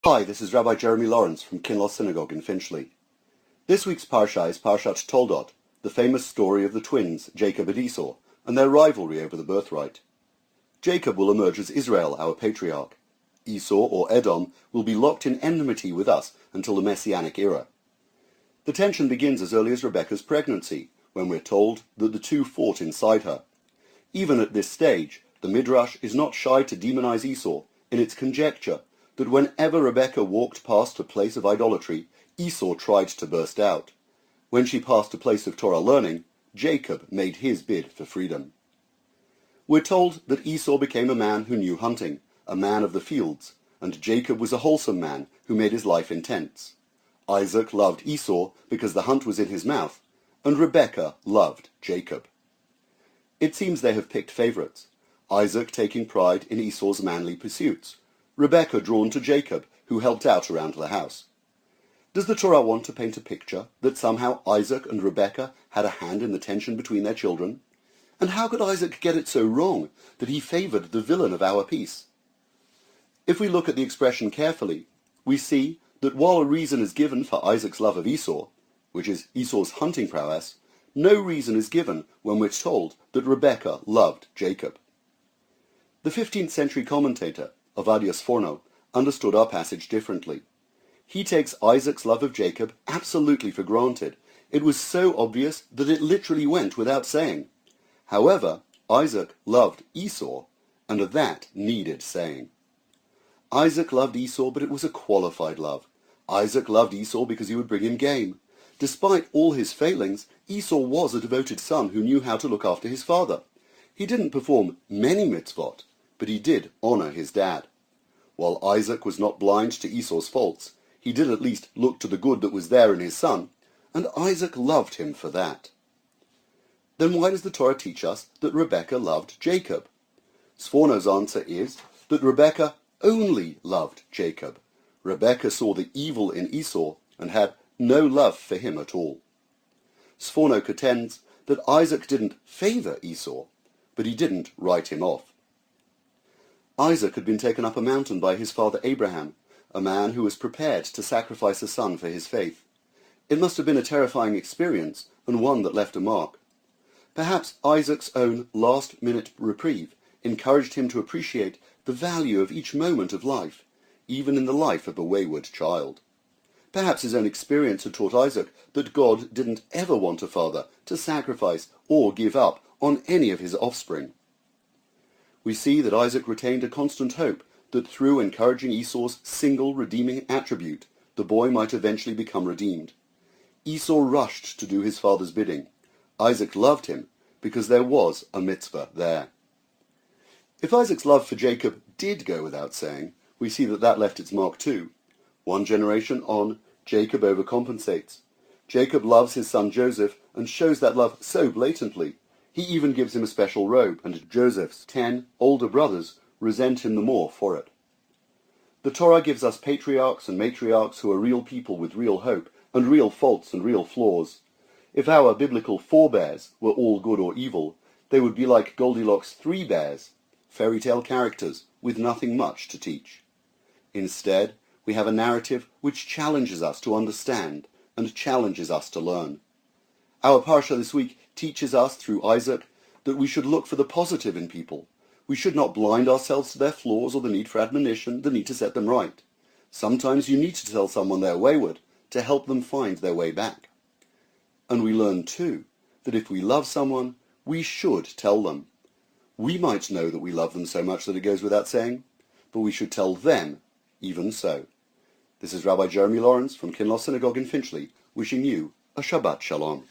Hi, this is Rabbi Jeremy Lawrence from Kinloss Synagogue in Finchley. This week's Parsha is Parshat Toldot, the famous story of the twins, Jacob and Esau, and their rivalry over the birthright. Jacob will emerge as Israel, our patriarch. Esau, or Edom, will be locked in enmity with us until the Messianic era. The tension begins as early as Rebekah's pregnancy, when we're told that the two fought inside her. Even at this stage, the Midrash is not shy to demonize Esau in its conjecture that whenever Rebekah walked past a place of idolatry, Esau tried to burst out. When she passed a place of Torah learning, Jacob made his bid for freedom. We're told that Esau became a man who knew hunting, a man of the fields, and Jacob was a wholesome man who made his life in tents. Isaac loved Esau because the hunt was in his mouth, and Rebekah loved Jacob. It seems they have picked favorites, Isaac taking pride in Esau's manly pursuits, Rebekah drawn to Jacob, who helped out around the house. Does the Torah want to paint a picture that somehow Isaac and Rebekah had a hand in the tension between their children? And how could Isaac get it so wrong that he favored the villain of our piece? If we look at the expression carefully, we see that while a reason is given for Isaac's love of Esau, which is Esau's hunting prowess, no reason is given when we're told that Rebekah loved Jacob. The 15th century commentator, Ovadia Sforno, understood our passage differently. He takes Isaac's love of Jacob absolutely for granted. It was so obvious that it literally went without saying. However, Isaac loved Esau, and that needed saying. Isaac loved Esau, but it was a qualified love. Isaac loved Esau because he would bring him game. Despite all his failings, Esau was a devoted son who knew how to look after his father. He didn't perform many mitzvot, but he did honor his dad. While Isaac was not blind to Esau's faults, he did at least look to the good that was there in his son, and Isaac loved him for that. Then why does the Torah teach us that Rebekah loved Jacob? Sforno's answer is that Rebekah only loved Jacob. Rebekah saw the evil in Esau and had no love for him at all. Sforno contends that Isaac didn't favor Esau, but he didn't write him off. Isaac had been taken up a mountain by his father Abraham, a man who was prepared to sacrifice a son for his faith. It must have been a terrifying experience, and one that left a mark. Perhaps Isaac's own last-minute reprieve encouraged him to appreciate the value of each moment of life, even in the life of a wayward child. Perhaps his own experience had taught Isaac that God didn't ever want a father to sacrifice or give up on any of his offspring. We see that Isaac retained a constant hope that through encouraging Esau's single redeeming attribute, the boy might eventually become redeemed. Esau rushed to do his father's bidding. Isaac loved him because there was a mitzvah there. If Isaac's love for Jacob did go without saying, we see that left its mark too. One generation on, Jacob overcompensates. Jacob loves his son Joseph and shows that love so blatantly. He even gives him a special robe, and Joseph's 10 older brothers resent him the more for it. The Torah gives us patriarchs and matriarchs who are real people with real hope, and real faults and real flaws. If our biblical forebears were all good or evil, they would be like Goldilocks' 3 bears, fairy tale characters with nothing much to teach. Instead, we have a narrative which challenges us to understand and challenges us to learn. Our Parsha this week teaches us through Isaac that we should look for the positive in people. We should not blind ourselves to their flaws or the need for admonition, the need to set them right. Sometimes you need to tell someone they're wayward to help them find their way back. And we learn too that if we love someone, we should tell them. We might know that we love them so much that it goes without saying, but we should tell them even so. This is Rabbi Jeremy Lawrence from Kinloss Synagogue in Finchley, wishing you a Shabbat Shalom.